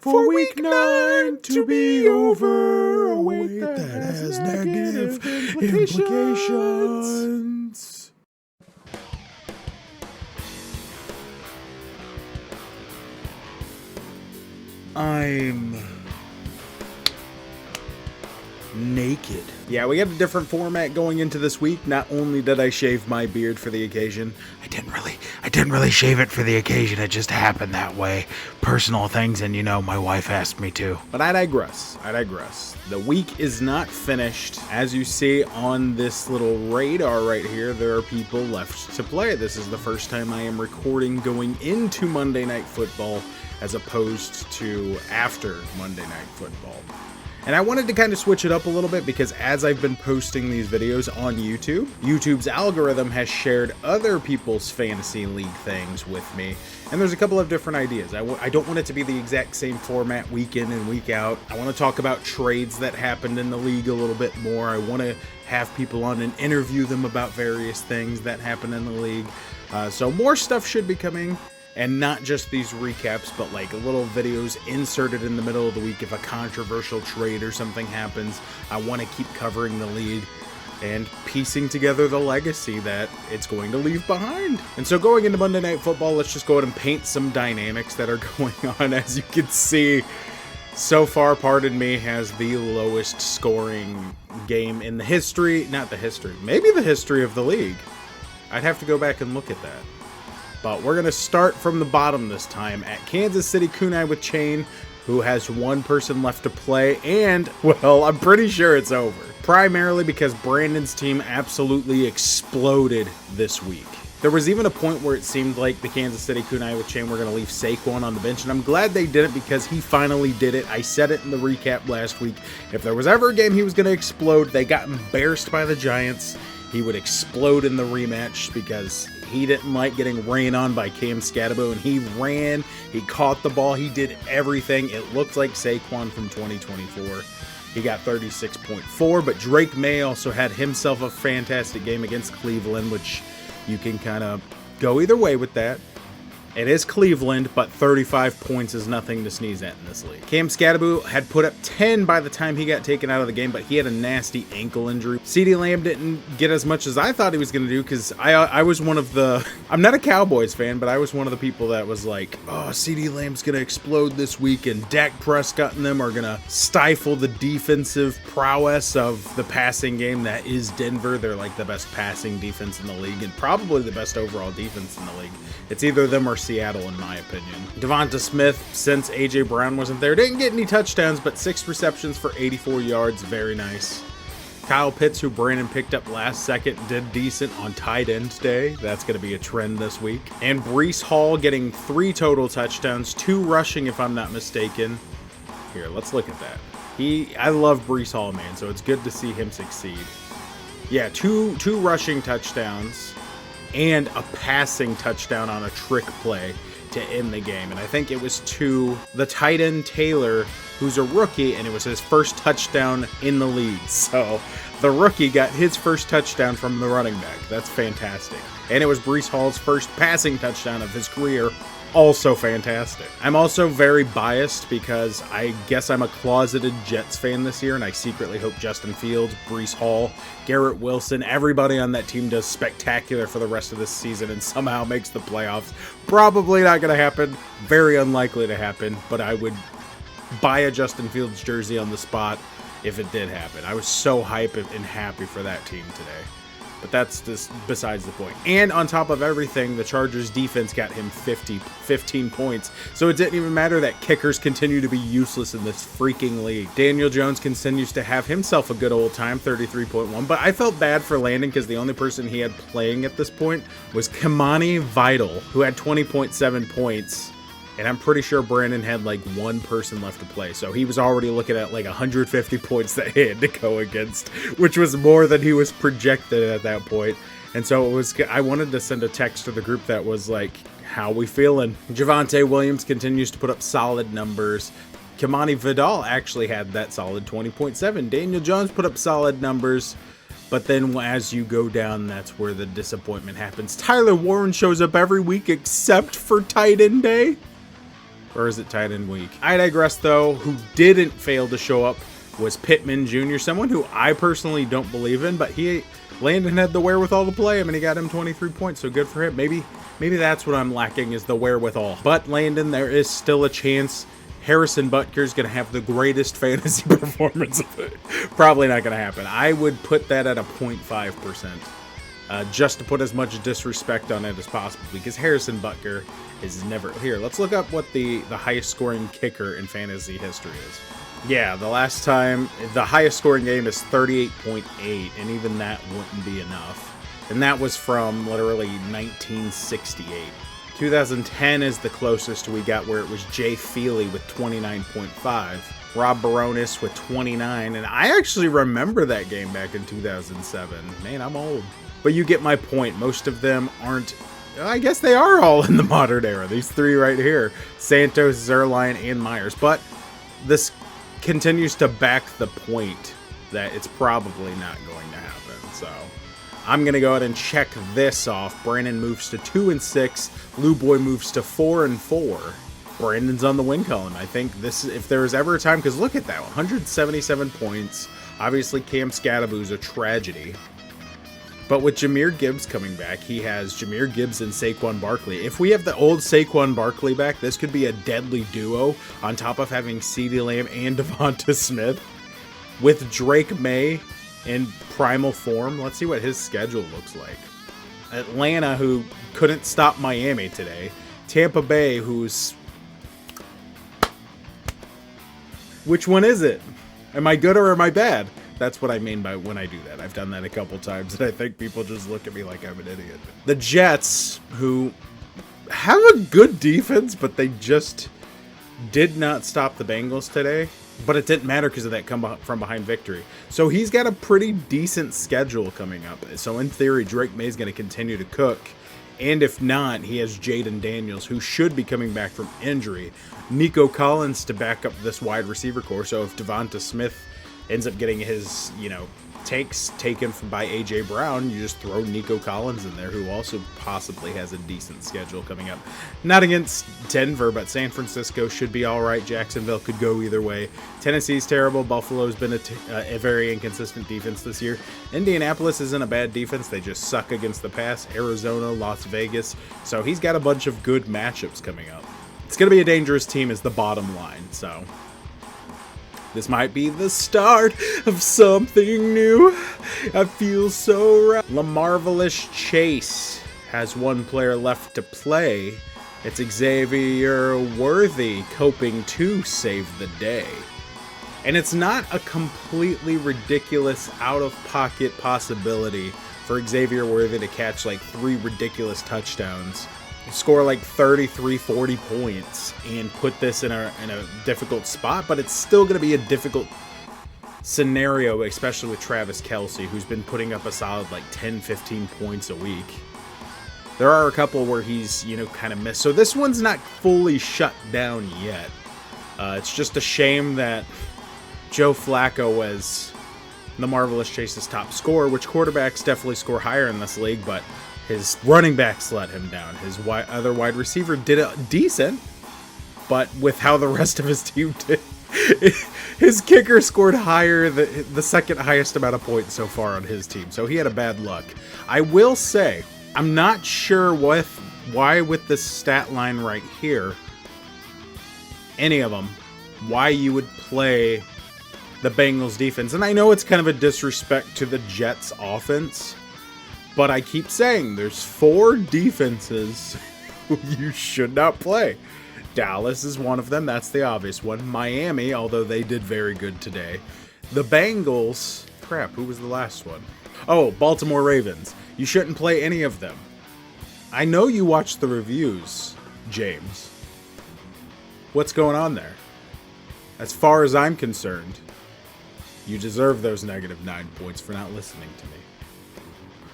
for week 9 to be over. A wait that has negative implications. I'm naked. Yeah, we got a different format going into this week. Not only did I shave my beard for the occasion, I didn't really shave it for the occasion. It just happened that way. Personal things, and you know, my wife asked me to. But I digress. The week is not finished. As you see on this little radar right here, there are people left to play. This is the first time I am recording going into Monday Night Football as opposed to after Monday Night Football. And I wanted to kind of switch it up a little bit because as I've been posting these videos on YouTube, YouTube's algorithm has shared other people's fantasy league things with me. And there's a couple of different ideas. I don't want it to be the exact same format week in and week out. I want to talk about trades that happened in the league a little bit more. I want to have people on and interview them about various things that happen in the league. So more stuff should be coming. And not just these recaps, but like little videos inserted in the middle of the week if a controversial trade or something happens. I want to keep covering the league and piecing together the legacy that it's going to leave behind. And so going into Monday Night Football, let's just go ahead and paint some dynamics that are going on. As you can see, so far, Pardon Me has the lowest scoring game in the history, maybe the history of the league. I'd have to go back and look at that. But we're going to start from the bottom this time at Kansas City Kunai with Chain, who has one person left to play, and, well, I'm pretty sure it's over. Primarily because Brandon's team absolutely exploded this week. There was even a point where it seemed like the Kansas City Kunai with Chain were going to leave Saquon on the bench, and I'm glad they didn't because he finally did it. I said it in the recap last week. If there was ever a game he was going to explode, they got embarrassed by the Giants. He would explode in the rematch because he didn't like getting rained on by Cam Scatterbo, and he ran, he caught the ball, he did everything. It looked like Saquon from 2024. He got 36.4, but Drake May also had himself a fantastic game against Cleveland, which you can kind of go either way with that. It is Cleveland, but 35 points is nothing to sneeze at in this league. Cam Scatterbo had put up 10 by the time he got taken out of the game, but he had a nasty ankle injury. CeeDee Lamb didn't get as much as I thought he was going to do because I was one of the... I'm not a Cowboys fan, but I was one of the people that was like, oh, CeeDee Lamb's going to explode this week, and Dak Prescott and them are going to stifle the defensive prowess of the passing game that is Denver. They're like the best passing defense in the league and probably the best overall defense in the league. It's either them or Seattle, in my opinion. Devonta Smith, since A.J. Brown wasn't there, didn't get any touchdowns, but 6 receptions for 84 yards. Very nice. Kyle Pitts, who Brandon picked up last second, did decent on tight end day. That's going to be a trend this week. And Breece Hall getting 3 total touchdowns, 2 rushing if I'm not mistaken. Here, let's look at that. I love Breece Hall, man, so it's good to see him succeed. Yeah, two rushing touchdowns and a passing touchdown on a trick play to end the game. And I think it was to the tight end Taylor, who's a rookie, and it was his first touchdown in the league. So the rookie got his first touchdown from the running back. That's fantastic. And it was Breece Hall's first passing touchdown of his career. Also fantastic. I'm also very biased because I guess I'm a closeted Jets fan this year, and I secretly hope Justin Fields, Breece Hall, Garrett Wilson, everybody on that team does spectacular for the rest of this season and somehow makes the playoffs. Probably not going to happen. Very unlikely to happen, but I would buy a Justin Fields jersey on the spot if it did happen. I was so hyped and happy for that team today. But that's just besides the point. And on top of everything, the Chargers defense got him 15 points. So it didn't even matter that kickers continue to be useless in this freaking league. Daniel Jones continues to have himself a good old time, 33.1. But I felt bad for Landon because the only person he had playing at this point was Kimani Vidal, who had 20.7 points. And I'm pretty sure Brandon had like one person left to play. So he was already looking at like 150 points that he had to go against, which was more than he was projected at that point. And so it was, I wanted to send a text to the group that was like, how we feeling? Javonte Williams continues to put up solid numbers. Kimani Vidal actually had that solid 20.7. Daniel Jones put up solid numbers. But then as you go down, that's where the disappointment happens. Tyler Warren shows up every week except for tight end day. Or is it tight end week? I digress, though. Who didn't fail to show up was Pittman Jr., someone who I personally don't believe in, but Landon had the wherewithal to play him, and he got him 23 points, so good for him. Maybe that's what I'm lacking, is the wherewithal. But Landon, there is still a chance Harrison Butker's going to have the greatest fantasy performance of it. Probably not going to happen. I would put that at a 0.5%. Just to put as much disrespect on it as possible, because Harrison Butker is never here. Let's look up what the highest scoring kicker in fantasy history is. Yeah, the last time, the highest scoring game is 38.8, and even that wouldn't be enough. And that was from literally 1968. 2010 is the closest we got, where it was Jay Feely with 29.5. Rob Baronis with 29, and I actually remember that game back in 2007. Man, I'm old. But you get my point. Most of them aren't. I guess they are all in the modern era. These three right here: Santos, Zerline, and Myers. But this continues to back the point that it's probably not going to happen. So I'm going to go ahead and check this off. Brandon moves to 2-6. Lou Boy moves to 4-4. Brandon's on the win column. I think this, if there was ever a time, because look at that, 177 points. Obviously, Cam Scadaboo's a tragedy. But with Jahmyr Gibbs coming back, he has Jahmyr Gibbs and Saquon Barkley. If we have the old Saquon Barkley back, this could be a deadly duo on top of having CeeDee Lamb and Devonta Smith. With Drake May in primal form, let's see what his schedule looks like. Atlanta, who couldn't stop Miami today. Tampa Bay, who's... Which one is it? Am I good or am I bad? That's what I mean by when I do that. I've done that a couple times, and I think people just look at me like I'm an idiot. The Jets, who have a good defense, but they just did not stop the Bengals today. But it didn't matter because of that come from behind victory. So he's got a pretty decent schedule coming up. So in theory, Drake May is going to continue to cook. And if not, he has Jaden Daniels, who should be coming back from injury. Nico Collins to back up this wide receiver core. So if Devonta Smith ends up getting his, takes taken by A.J. Brown, you just throw Nico Collins in there, who also possibly has a decent schedule coming up. Not against Denver, but San Francisco should be all right. Jacksonville could go either way. Tennessee's terrible. Buffalo's been a very inconsistent defense this year. Indianapolis isn't a bad defense. They just suck against the pass. Arizona, Las Vegas. So he's got a bunch of good matchups coming up. It's going to be a dangerous team is the bottom line, so... This might be the start of something new. I feel so right. LaMarvelous Chase has one player left to play. It's Xavier Worthy coping to save the day. And it's not a completely ridiculous out-of-pocket possibility for Xavier Worthy to catch like 3 ridiculous touchdowns, score like 33, 40 points, and put this in a difficult spot, but it's still going to be a difficult scenario, especially with Travis Kelce, who's been putting up a solid like 10, 15 points a week. There are a couple where he's, kind of missed. So this one's not fully shut down yet. It's just a shame that Joe Flacco was the Marvelous Chase's top scorer, which quarterbacks definitely score higher in this league, but his running backs let him down. His other wide receiver did decent, but with how the rest of his team did, his kicker scored higher, the second highest amount of points so far on his team. So he had a bad luck. I will say, I'm not sure why with this stat line right here, any of them, why you would play the Bengals defense. And I know it's kind of a disrespect to the Jets offense, but I keep saying there's 4 defenses you should not play. Dallas is one of them. That's the obvious one. Miami, although they did very good today. The Bengals. Crap, who was the last one? Oh, Baltimore Ravens. You shouldn't play any of them. I know you watched the reviews, James. What's going on there? As far as I'm concerned, you deserve those -9 points for not listening to me.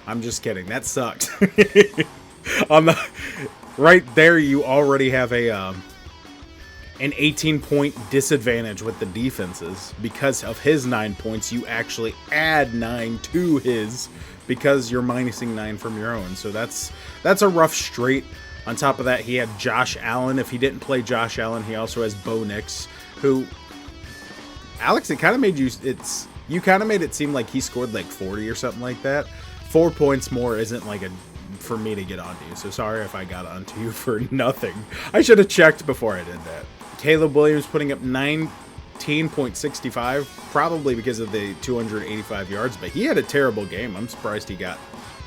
I'm just kidding. That sucked. Right there, you already have an 18-point disadvantage with the defenses. Because of his 9 points, you actually add 9 to his because you're minusing 9 from your own. So that's a rough straight On top of that, he had Josh Allen. If he didn't play Josh Allen, he also has Bo Nix, who, Alex, it kind of made you kind of made it seem like he scored like 40 or something like that. 4 points more isn't like for me to get onto you. So sorry if I got onto you for nothing. I should have checked before I did that. Caleb Williams putting up 19.65, probably because of the 285 yards, but he had a terrible game. I'm surprised he got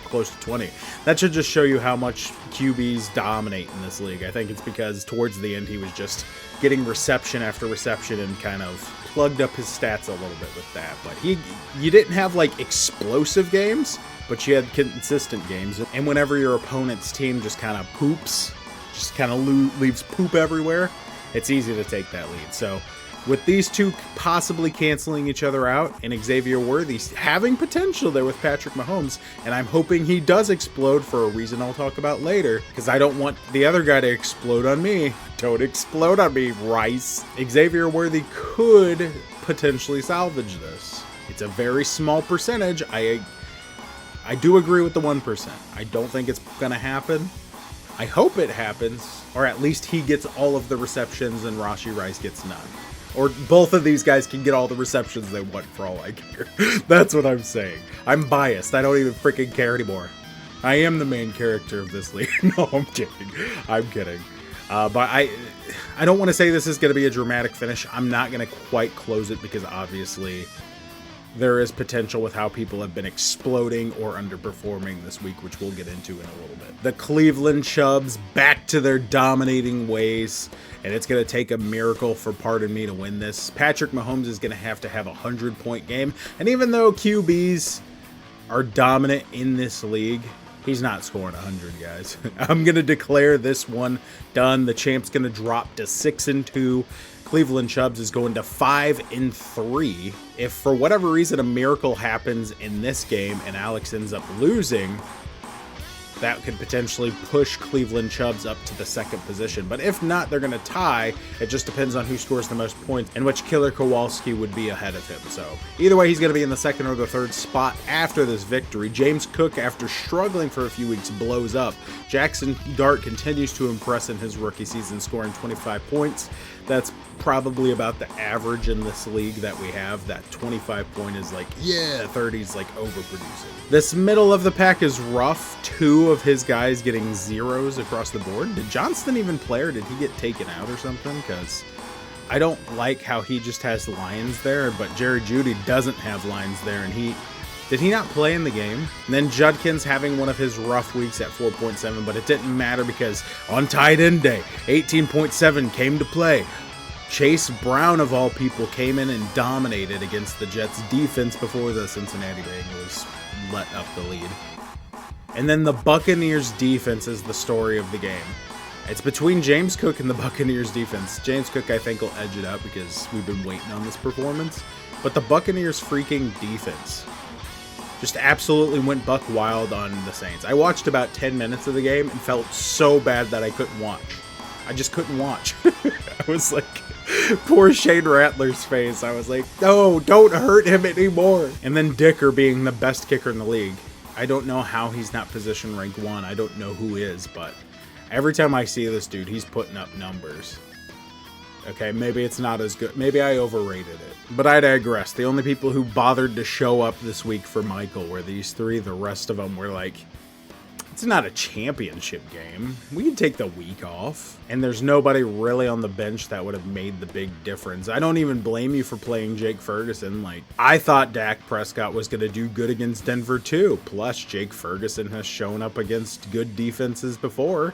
close to 20. That should just show you how much QBs dominate in this league. I think it's because towards the end he was just getting reception after reception and kind of plugged up his stats a little bit with that. But you didn't have like explosive games, but you had consistent games. And whenever your opponent's team just kind of poops, just kind of leaves poop everywhere, it's easy to take that lead. So with these two possibly canceling each other out and Xavier Worthy having potential there with Patrick Mahomes, and I'm hoping he does explode for a reason I'll talk about later, because I don't want the other guy to explode on me. Don't explode on me, Rice. Xavier Worthy could potentially salvage this. It's a very small percentage. I do agree with the 1%. I don't think it's going to happen. I hope it happens, or at least he gets all of the receptions and Rashee Rice gets none. Or both of these guys can get all the receptions they want for all I care. That's what I'm saying. I'm biased. I don't even freaking care anymore. I am the main character of this league. No, I'm kidding. I'm kidding. But I don't want to say this is going to be a dramatic finish. I'm not going to quite close it because obviously there is potential with how people have been exploding or underperforming this week, which we'll get into in a little bit. The Cleveland Chubs back to their dominating ways, and it's going to take a miracle for pardon me to win this. Patrick Mahomes is going to have a 100-point game, and even though QBs are dominant in this league, he's not scoring 100, guys. I'm going to declare this one done. The champ's going to drop to 6-2. Cleveland Chubs is going to 5-3. If for whatever reason a miracle happens in this game and Alex ends up losing, that could potentially push Cleveland Chubs up to the second position. But if not, they're going to tie. It just depends on who scores the most points and which Killer Kowalski would be ahead of him. So either way, he's going to be in the second or the third spot after this victory. James Cook, after struggling for a few weeks, blows up. Jackson Dart continues to impress in his rookie season, scoring 25 points. That's probably about the average in this league that we have. That 25 point is like, yeah, 30 is like overproducing. This middle of the pack is rough. 2 of his guys getting zeros across the board. Did Johnston even play, or did he get taken out or something? Because I don't like how he just has Lions there, but Jerry Jeudy doesn't have Lions there, and did he not play in the game? And then Judkins having one of his rough weeks at 4.7, but it didn't matter because on tight end day, 18.7 came to play. Chase Brown, of all people, came in and dominated against the Jets defense before the Cincinnati Bengals let up the lead. And then the Buccaneers defense is the story of the game. It's between James Cook and the Buccaneers defense. James Cook, I think, will edge it up because we've been waiting on this performance. But the Buccaneers freaking defense just absolutely went buck wild on the Saints. I watched about 10 minutes of the game and felt so bad that I couldn't watch. I just couldn't watch. I was like, poor Shane Rattler's face. I was like, no, don't hurt him anymore. And then Dicker being the best kicker in the league. I don't know how he's not position rank 1. I don't know who is, but every time I see this dude, he's putting up numbers. Okay, maybe it's not as good. Maybe I overrated it. But I digress. The only people who bothered to show up this week for Michael were these 3. The rest of them were like, it's not a championship game. We can take the week off. And there's nobody really on the bench that would have made the big difference. I don't even blame you for playing Jake Ferguson. Like, I thought Dak Prescott was going to do good against Denver too. Plus, Jake Ferguson has shown up against good defenses before.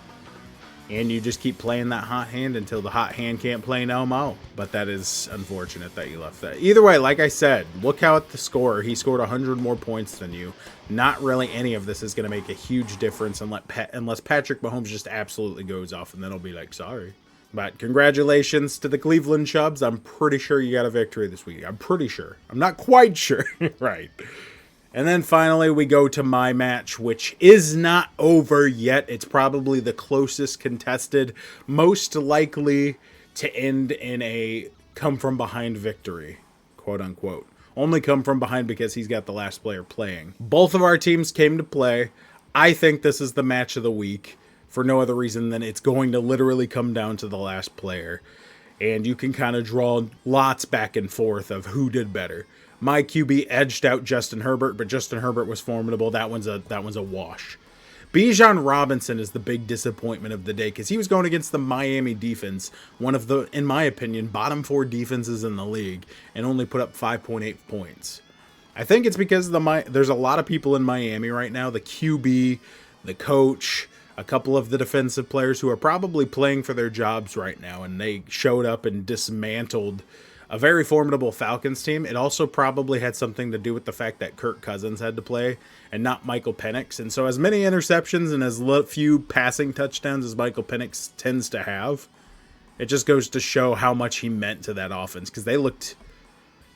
And you just keep playing that hot hand until the hot hand can't play no more. But that is unfortunate that you left that. Either way, like I said, look how at the score. He scored 100 more points than you. Not really any of this is going to make a huge difference unless Patrick Mahomes just absolutely goes off. And then I'll be like, sorry. But congratulations to the Cleveland Chubs. I'm pretty sure you got a victory this week. I'm pretty sure. I'm not quite sure. Right. And then finally, we go to my match, which is not over yet. It's probably the closest contested, most likely to end in a come-from-behind victory, quote-unquote. Only come from behind because he's got the last player playing. Both of our teams came to play. I think this is the match of the week. for no other reason than it's going to literally come down to the last player. And you can kind of draw lots back and forth of who did better. My QB edged out Justin Herbert, but Justin Herbert was formidable. That one's a wash. Bijan Robinson is the big disappointment of the day because he was going against the Miami defense, one of the, in my opinion, bottom 4 defenses in the league, and only put up 5.8 points. I think it's because there's a lot of people in Miami right now, the QB, the coach, a couple of the defensive players who are probably playing for their jobs right now, and they showed up and dismantled a very formidable Falcons team. It also probably had something to do with the fact that Kirk Cousins had to play and not Michael Penix. And so as many interceptions and as few passing touchdowns as Michael Penix tends to have, it just goes to show how much he meant to that offense because they looked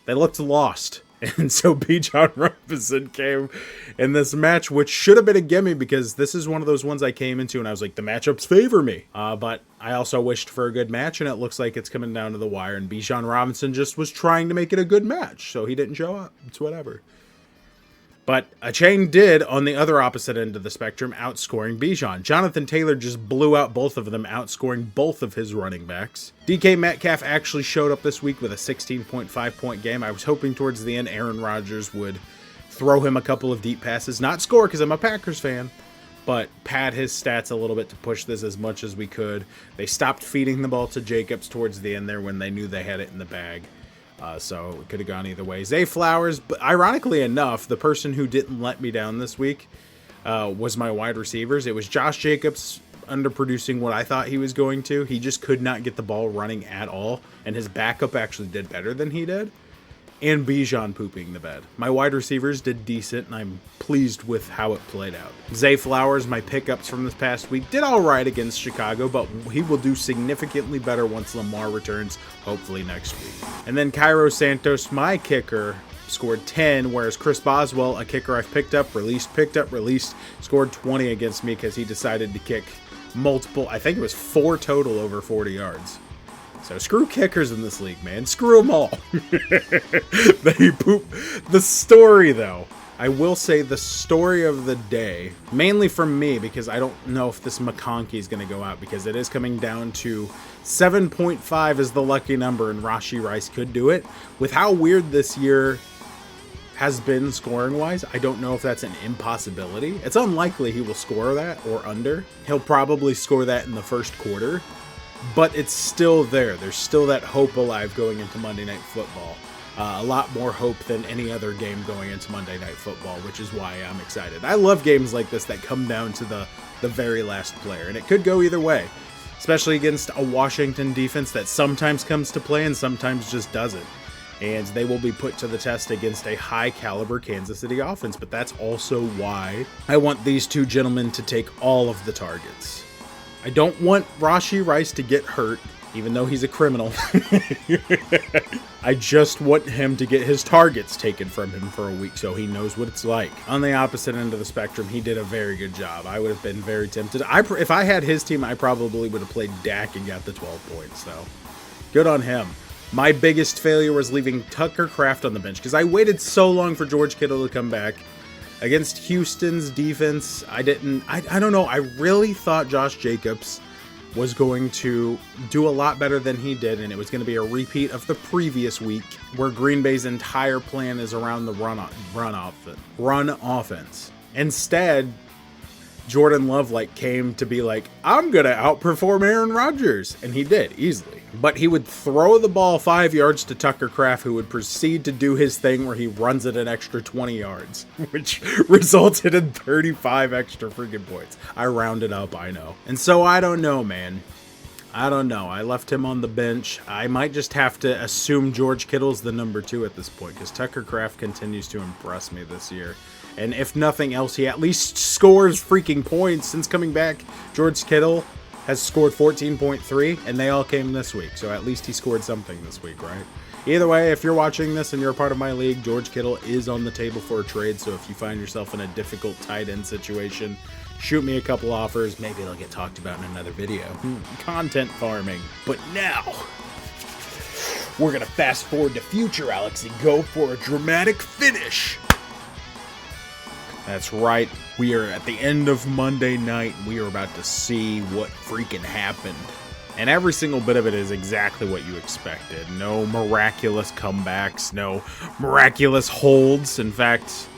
lost. And so Bijan Robinson came in this match, which should have been a gimme because this is one of those ones I came into and I was like, the matchups favor me. But I also wished for a good match, and it looks like it's coming down to the wire. And Bijan Robinson just was trying to make it a good match, so he didn't show up. It's whatever. But Achane did, on the other opposite end of the spectrum, outscoring Bijan. Jonathan Taylor just blew out both of them, outscoring both of his running backs. DK Metcalf actually showed up this week with a 16.5 point game. I was hoping towards the end Aaron Rodgers would throw him a couple of deep passes. Not score because I'm a Packers fan, but pad his stats a little bit to push this as much as we could. They stopped feeding the ball to Jacobs towards the end there when they knew they had it in the bag. So it could have gone either way. Zay Flowers, but ironically enough, the person who didn't let me down this week was my wide receivers. It was Josh Jacobs underproducing what I thought he was going to. He just could not get the ball running at all, and his backup actually did better than he did. And Bijan pooping the bed. My wide receivers did decent, and I'm pleased with how it played out. Zay Flowers, my pickups from this past week, did all right against Chicago, but he will do significantly better once Lamar returns, hopefully next week. And then Cairo Santos, my kicker, scored 10, whereas Chris Boswell, a kicker I've picked up, released, scored 20 against me because he decided to kick multiple, I think it was 4 total over 40 yards. So screw kickers in this league, man. Screw them all. They poop. The story, though. I will say the story of the day, mainly from me, because I don't know if this McConkey is going to go out, because it is coming down to 7.5 is the lucky number, and Rashee Rice could do it. With how weird this year has been scoring-wise, I don't know if that's an impossibility. It's unlikely he will score that or under. He'll probably score that in the first quarter. But it's still there. There's still that hope alive going into Monday Night Football. A lot more hope than any other game going into Monday Night Football, which is why I'm excited. I love games like this that come down to the very last player, and it could go either way, especially against a Washington defense that sometimes comes to play and sometimes just doesn't. And they will be put to the test against a high-caliber Kansas City offense, but that's also why I want these two gentlemen to take all of the targets. I don't want Rashee Rice to get hurt, even though he's a criminal. I just want him to get his targets taken from him for a week so he knows what it's like. On the opposite end of the spectrum, he did a very good job. I would have been very tempted. If I had his team, I probably would have played Dak and got the 12 points, though. Good on him. My biggest failure was leaving Tucker Kraft on the bench because I waited so long for George Kittle to come back. Against Houston's defense, I don't know. I really thought Josh Jacobs was going to do a lot better than he did, and it was going to be a repeat of the previous week where Green Bay's entire plan is around the run offense. Instead, Jordan Love came to be like, I'm going to outperform Aaron Rodgers, and he did, easily. But he would throw the ball 5 yards to Tucker Kraft, who would proceed to do his thing where he runs it an extra 20 yards, which resulted in 35 extra freaking points. I rounded up, I know. And so I don't know, man. I don't know. I left him on the bench. I might just have to assume George Kittle's the number 2 at this point, because Tucker Kraft continues to impress me this year. And if nothing else, he at least scores freaking points. Since coming back, George Kittle has scored 14.3, and they all came this week. So at least he scored something this week, right? Either way, if you're watching this and you're a part of my league, George Kittle is on the table for a trade. So if you find yourself in a difficult tight end situation, shoot me a couple offers. Maybe it'll get talked about in another video. Content farming. But now, we're going to fast forward to future Alex and go for a dramatic finish. That's right. We are at the end of Monday night. We are about to see what freaking happened. And every single bit of it is exactly what you expected. No miraculous comebacks, no miraculous holds. In fact,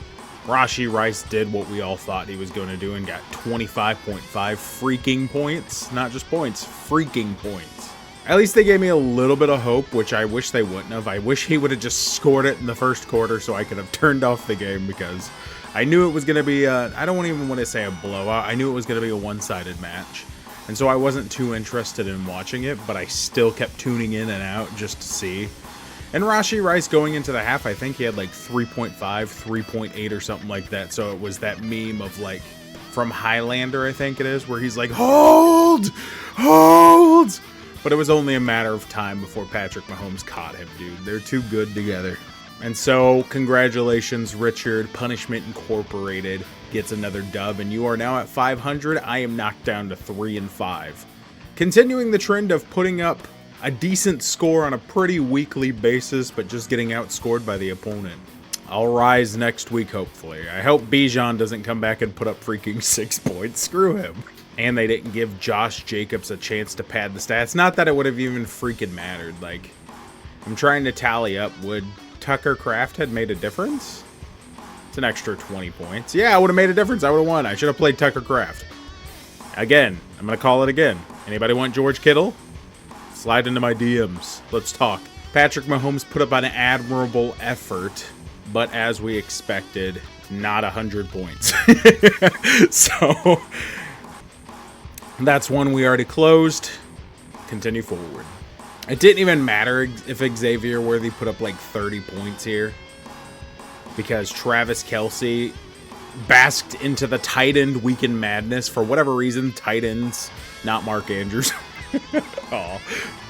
Rashee Rice did what we all thought he was going to do and got 25.5 freaking points. Not just points, freaking points. At least they gave me a little bit of hope, which I wish they wouldn't have. I wish he would have just scored it in the first quarter so I could have turned off the game, because I knew it was going to be, I don't even want to say a blowout. I knew it was going to be a one-sided match. And so I wasn't too interested in watching it, but I still kept tuning in and out just to see. And Rashee Rice going into the half, I think he had like 3.5, 3.8 or something like that. So it was that meme of like, from Highlander, I think it is, where he's like, hold! Hold! But it was only a matter of time before Patrick Mahomes caught him, dude. They're too good together. And so, congratulations, Richard. Punishment Incorporated gets another dub, and you are now at 500. I am knocked down to 3-5. Continuing the trend of putting up a decent score on a pretty weekly basis, but just getting outscored by the opponent. I'll rise next week, hopefully. I hope Bijan doesn't come back and put up freaking 6 points. Screw him. And they didn't give Josh Jacobs a chance to pad the stats. Not that it would have even freaking mattered. Like, I'm trying to tally up. Would Tucker Kraft had made a difference? It's an extra 20 points. Yeah, I would have made a difference. I would have won. I should have played Tucker Kraft. Again, I'm going to call it again. Anybody want George Kittle? Slide into my DMs. Let's talk. Patrick Mahomes put up an admirable effort, but as we expected, not 100 points. So that's one we already closed. Continue forward. It didn't even matter if Xavier Worthy put up like 30 points here, because Travis Kelce basked into the tight end weekend madness for whatever reason. Tight ends, not Mark Andrews. Oh,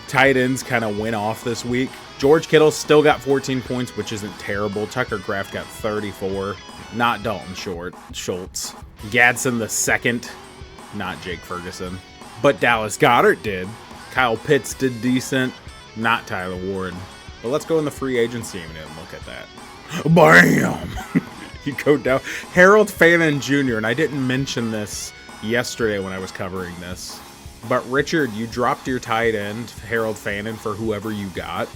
tight ends kind of went off this week. George Kittle still got 14 points, which isn't terrible. Tucker Kraft got 34. Not Dalton Schultz. Gadsden the second. Not Jake Ferguson. But Dallas Goedert did. Kyle Pitts did decent. Not Tyler Ward. But let's go in the free agency and look at that. BAM! You go down. Harold Fannin Jr., and I didn't mention this yesterday when I was covering this, but Richard, you dropped your tight end, Harold Fannin, for whoever you got.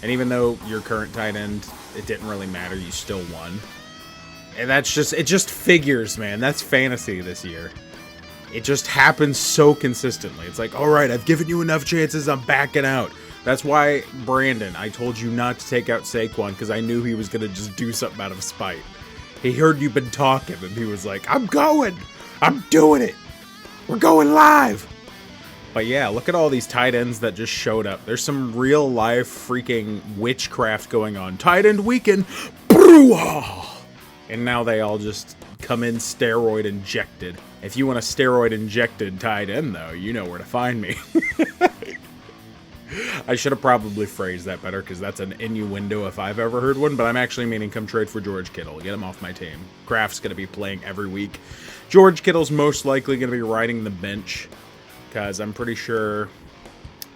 And even though your current tight end, it didn't really matter, you still won. And that's just, it just figures, man. That's fantasy this year. It just happens so consistently. It's like, all right, I've given you enough chances, I'm backing out. That's why, Brandon, I told you not to take out Saquon, because I knew he was going to just do something out of spite. He heard you've been talking, and he was like, I'm going. I'm doing it. We're going live. But yeah, look at all these tight ends that just showed up. There's some real life freaking witchcraft going on. Tight end weekend. And now they all just come in steroid injected. If you want a steroid injected tight end, though, you know where to find me. I should have probably phrased that better, because that's an innuendo if I've ever heard one, but I'm actually meaning come trade for George Kittle. Get him off my team. Kraft's going to be playing every week. George Kittle's most likely going to be riding the bench, because I'm pretty sure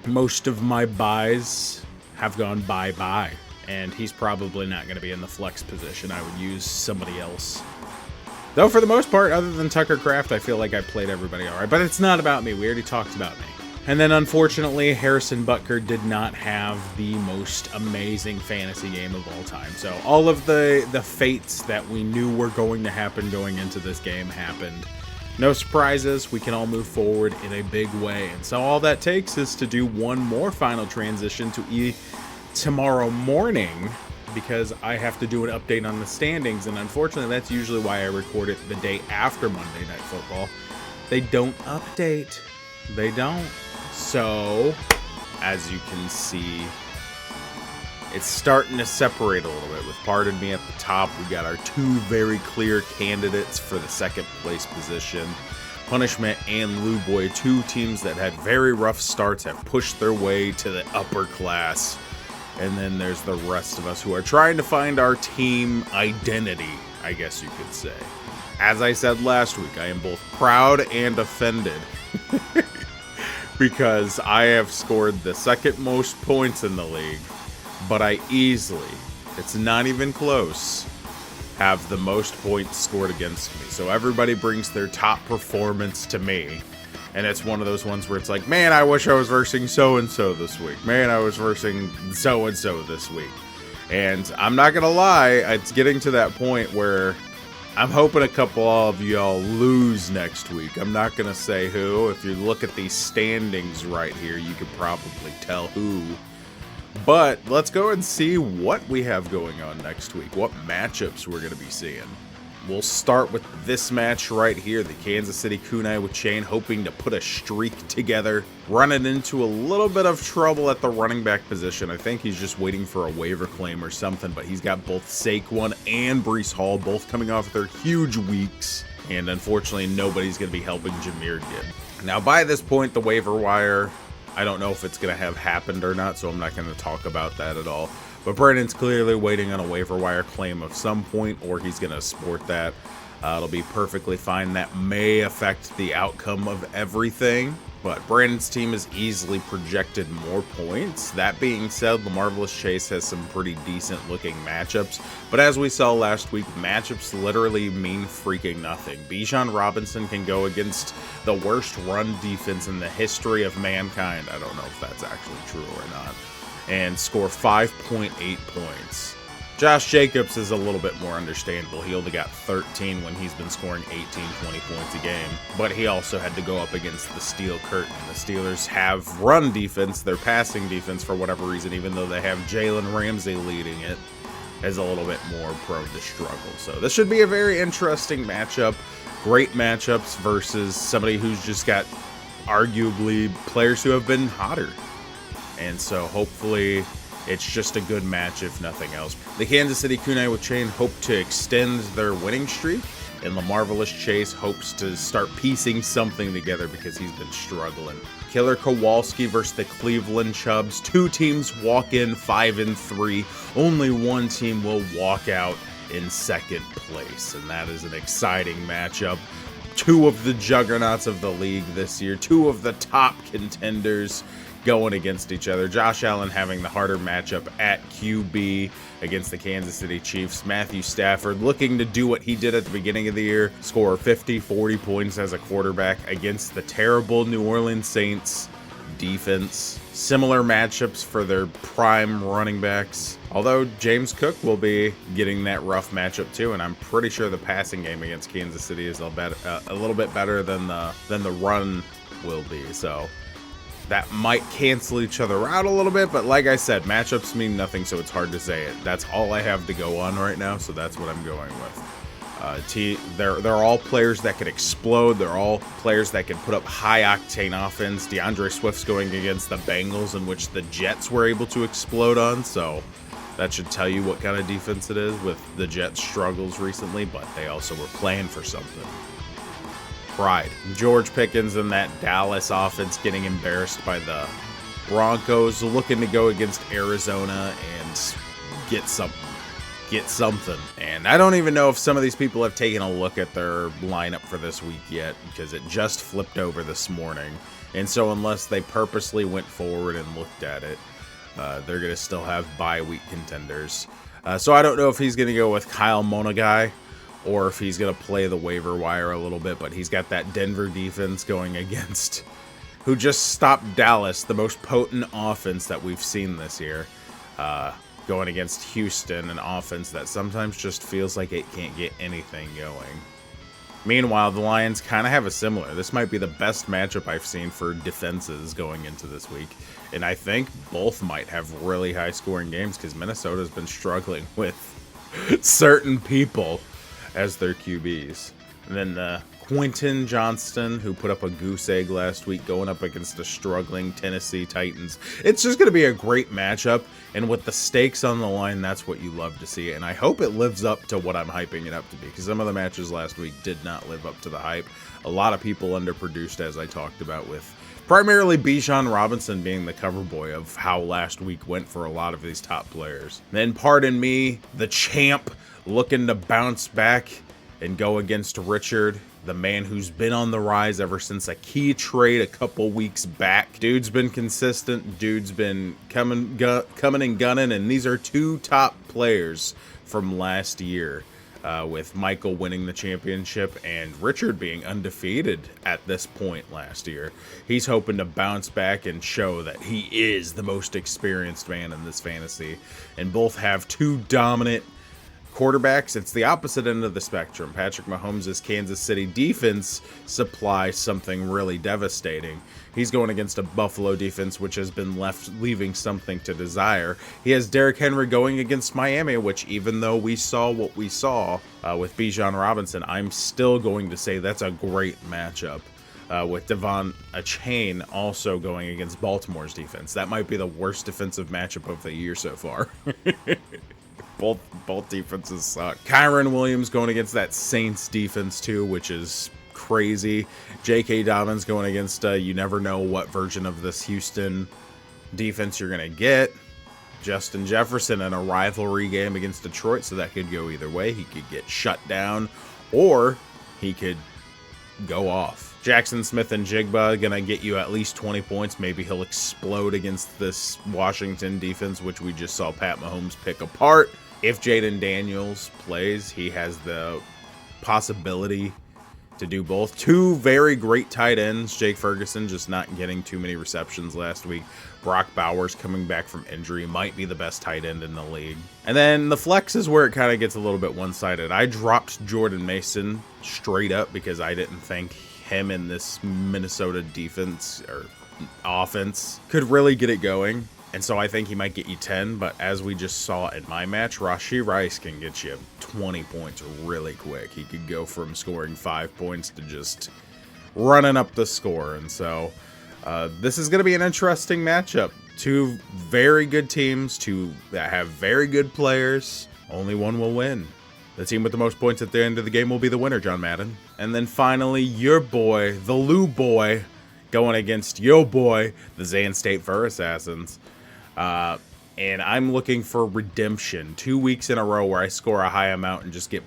most of my buys have gone bye-bye, and he's probably not going to be in the flex position. I would use somebody else. Though for the most part, other than Tucker Kraft, I feel like I played everybody all right. But it's not about me. We already talked about me. And then, unfortunately, Harrison Butker did not have the most amazing fantasy game of all time. So all of the fates that we knew were going to happen going into this game happened. No surprises. We can all move forward in a big way. And so all that takes is to do one more final transition to tomorrow morning, because I have to do an update on the standings. And unfortunately, that's usually why I record it the day after Monday Night Football. They don't update. They don't. So, as you can see, it's starting to separate a little bit. With Pardon Me at the top, we got our two very clear candidates for the second place position. Punishment and Lou Boy, two teams that had very rough starts, have pushed their way to the upper class. And then there's the rest of us who are trying to find our team identity, I guess you could say. As I said last week, I am both proud and offended. Because I have scored the second most points in the league, but I easily, it's not even close, have the most points scored against me. So everybody brings their top performance to me. And it's one of those ones where it's like, man, I wish I was versing so-and-so this week. Man, I was versing so-and-so this week. And I'm not going to lie, it's getting to that point where I'm hoping a couple of y'all lose next week. I'm not going to say who. If you look at these standings right here, you could probably tell who. But let's go and see what we have going on next week, what matchups we're going to be seeing. We'll start with this match right here, the Kansas City Kunai with Chain hoping to put a streak together, running into a little bit of trouble at the running back position. I think he's just waiting for a waiver claim or something, but he's got both Saquon and Breece Hall both coming off their huge weeks, and unfortunately nobody's going to be helping Jameer Gibb. Now by this point, the waiver wire, I don't know if it's going to have happened or not, so I'm not going to talk about that at all. But Brandon's clearly waiting on a waiver wire claim of some point, or he's going to sport that. It'll be perfectly fine. That may affect the outcome of everything, but Brandon's team is easily projected more points. That being said, the Marvelous Chase has some pretty decent looking matchups, but as we saw last week, matchups literally mean freaking nothing. Bijan Robinson can go against the worst run defense in the history of mankind. I don't know if that's actually true or not. And score 5.8 points. Josh Jacobs is a little bit more understandable. He only got 13 when he's been scoring 18, 20 points a game. But he also had to go up against the Steel Curtain. The Steelers have run defense, their passing defense for whatever reason, even though they have Jalen Ramsey leading it, is a little bit more prone to struggle. So this should be a very interesting matchup. Great matchups versus somebody who's just got arguably players who have been hotter. And so hopefully it's just a good match, if nothing else. The Kansas City Kunai with Chain hope to extend their winning streak, and the Marvelous Chase hopes to start piecing something together because he's been struggling. Killer Kowalski versus the Cleveland Chubs. Two teams walk in 5-3. Only one team will walk out in second place, and that is an exciting matchup. Two of the juggernauts of the league this year, two of the top contenders going against each other. Josh Allen having the harder matchup at QB against the Kansas City Chiefs. Matthew Stafford looking to do what he did at the beginning of the year, score 50, 40 points as a quarterback against the terrible New Orleans Saints defense. Similar matchups for their prime running backs, although James Cook will be getting that rough matchup too, and I'm pretty sure the passing game against Kansas City is a little bit better than the run will be. So that might cancel each other out a little bit, but like I said, matchups mean nothing, so it's hard to say it. That's all I have to go on right now, so that's what I'm going with. They're all players that could explode. They're all players that can put up high-octane offense. DeAndre Swift's going against the Bengals, in which the Jets were able to explode on, so that should tell you what kind of defense it is with the Jets' struggles recently, but they also were playing for something. Pride. George Pickens and that Dallas offense getting embarrassed by the Broncos, looking to go against Arizona and get something. And I don't even know if some of these people have taken a look at their lineup for this week yet, because it just flipped over this morning. And so unless they purposely went forward and looked at it, they're going to still have bye week contenders. So I don't know if he's going to go with Kyle Monagai, or if he's going to play the waiver wire a little bit, but he's got that Denver defense going against, who just stopped Dallas, the most potent offense that we've seen this year, going against Houston, an offense that sometimes just feels like it can't get anything going. Meanwhile, the Lions kind of have a similar. This might be the best matchup I've seen for defenses going into this week, and I think both might have really high-scoring games because Minnesota's been struggling with certain people as their QBs. And then Quentin Johnston, who put up a goose egg last week, going up against the struggling Tennessee Titans. It's just going to be a great matchup, and with the stakes on the line, that's what you love to see. And I hope it lives up to what I'm hyping it up to be, because some of the matches last week did not live up to the hype. A lot of people underproduced, as I talked about, with primarily Bijan Robinson being the cover boy of how last week went for a lot of these top players. Then, pardon me, the champ looking to bounce back and go against Richard, the man who's been on the rise ever since a key trade a couple weeks back. Dude's been consistent. Dude's been coming and gunning, and these are two top players from last year. with Michael winning the championship and Richard being undefeated at this point last year. He's hoping to bounce back and show that he is the most experienced man in this fantasy. And both have two dominant quarterbacks. It's the opposite end of the spectrum. Patrick Mahomes' Kansas City defense supplies something really devastating. He's going against a Buffalo defense which has been left leaving something to desire. He has Derrick Henry going against Miami, which even though we saw what we saw with Bijan Robinson, I'm still going to say that's a great matchup. With Devon Achane also going against Baltimore's defense. That might be the worst defensive matchup of the year so far. Both defenses suck. Kyron Williams going against that Saints defense too, which is crazy. J.K. Dobbins going against you never know what version of this Houston defense you're going to get. Justin Jefferson in a rivalry game against Detroit, so that could go either way. He could get shut down or he could go off. Jackson Smith and Jigba going to get you at least 20 points. Maybe he'll explode against this Washington defense, which we just saw Pat Mahomes pick apart. If Jaden Daniels plays, he has the possibility to do both. Two very great tight ends. Jake Ferguson just not getting too many receptions last week. Brock Bowers coming back from injury might be the best tight end in the league. And then the flex is where it kind of gets a little bit one-sided. I dropped Jordan Mason straight up because I didn't think him in this Minnesota defense or offense could really get it going. And so I think he might get you 10, but as we just saw in my match, Rashee Rice can get you 20 points really quick. He could go from scoring 5 points to just running up the score. And so this is going to be an interesting matchup. Two very good teams, two that have very good players. Only one will win. The team with the most points at the end of the game will be the winner, John Madden. And then finally, your boy, the Lou boy, going against your boy, the Zan State Fur Assassins. And I'm looking for redemption. 2 weeks in a row where I score a high amount and just get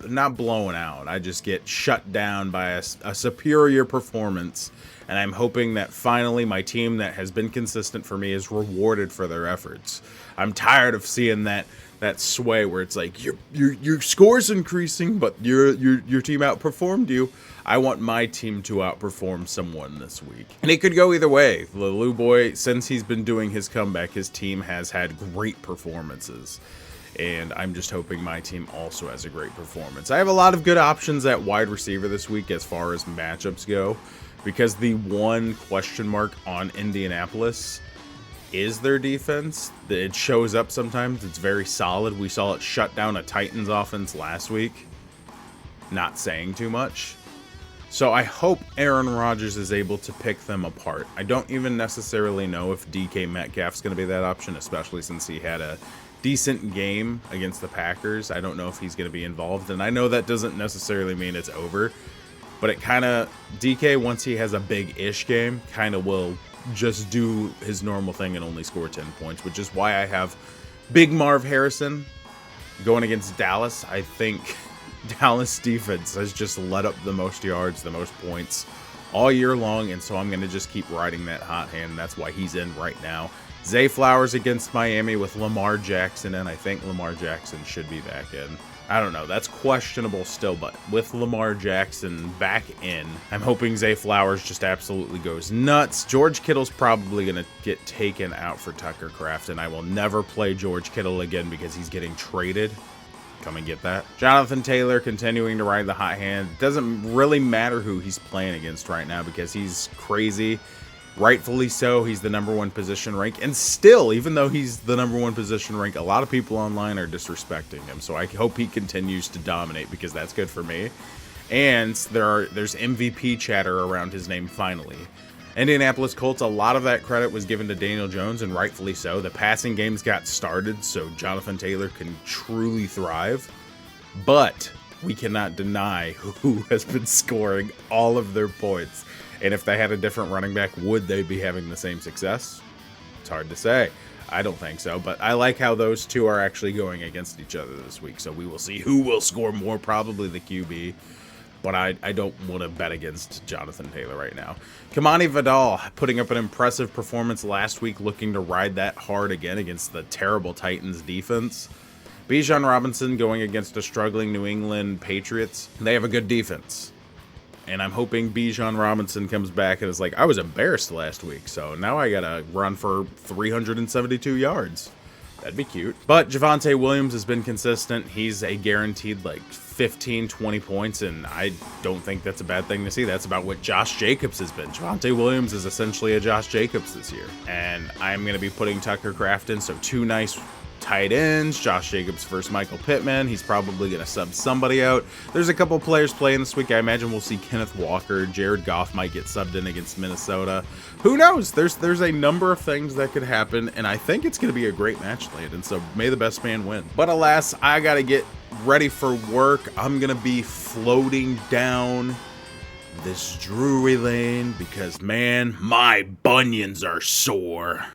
not blown out. I just get shut down by a superior performance. And I'm hoping that finally my team that has been consistent for me is rewarded for their efforts. I'm tired of seeing that sway where it's like your score's increasing, but your team outperformed you. I want my team to outperform someone this week. And it could go either way. The Lou boy, since he's been doing his comeback, his team has had great performances. And I'm just hoping my team also has a great performance. I have a lot of good options at wide receiver this week as far as matchups go, because the one question mark on Indianapolis is their defense. It shows up sometimes. It's very solid. We saw it shut down a Titans offense last week. Not saying too much. So I hope Aaron Rodgers is able to pick them apart. I don't even necessarily know if DK Metcalf's going to be that option, especially since he had a decent game against the Packers. I don't know if he's going to be involved, and I know that doesn't necessarily mean it's over, but it kind of, DK, once he has a big-ish game, kind of will just do his normal thing and only score 10 points, which is why I have Big Marv Harrison going against Dallas. I think Dallas defense has just let up the most yards, the most points all year long, and so I'm going to just keep riding that hot hand, and that's why he's in right now. Zay Flowers against Miami with Lamar Jackson, and I think Lamar Jackson should be back in. I don't know, that's questionable still, but with Lamar Jackson back in, I'm hoping Zay Flowers just absolutely goes nuts. George Kittle's probably going to get taken out for Tucker Kraft, and I will never play George Kittle again because he's getting traded. Come and get that. Jonathan Taylor continuing to ride the hot hand. It doesn't really matter who he's playing against right now because he's crazy. Rightfully so, he's the #1 position rank, and still, even though he's the #1 position rank, a lot of people online are disrespecting him, so I hope he continues to dominate because that's good for me. And there's MVP chatter around his name finally. Indianapolis Colts, a lot of that credit was given to Daniel Jones, and rightfully so. The passing games got started, so Jonathan Taylor can truly thrive, but we cannot deny who has been scoring all of their points. And if they had a different running back, would they be having the same success? It's hard to say. I don't think so, but I like how those two are actually going against each other this week. So we will see who will score more, probably the QB. But I don't want to bet against Jonathan Taylor right now. Kamani Vidal putting up an impressive performance last week, looking to ride that hard again against the terrible Titans defense. Bijan Robinson going against a struggling New England Patriots. They have a good defense. And I'm hoping Bijan Robinson comes back and is like, I was embarrassed last week, so now I gotta run for 372 yards. That'd be cute. But Javonte Williams has been consistent. He's a guaranteed like 15, 20 points, and I don't think that's a bad thing to see. That's about what Josh Jacobs has been. Javonte Williams is essentially a Josh Jacobs this year. And I'm going to be putting Tucker Kraft in, so 2 nice tight ends. Josh Jacobs versus Michael Pittman. He's probably going to sub somebody out. There's a couple players playing this week. I imagine we'll see Kenneth Walker. Jared Goff might get subbed in against Minnesota. Who knows? There's a number of things that could happen, and I think it's going to be a great match, Landon. So may the best man win. But alas, I got to get ready for work. I'm going to be floating down this Drury Lane because, man, my bunions are sore.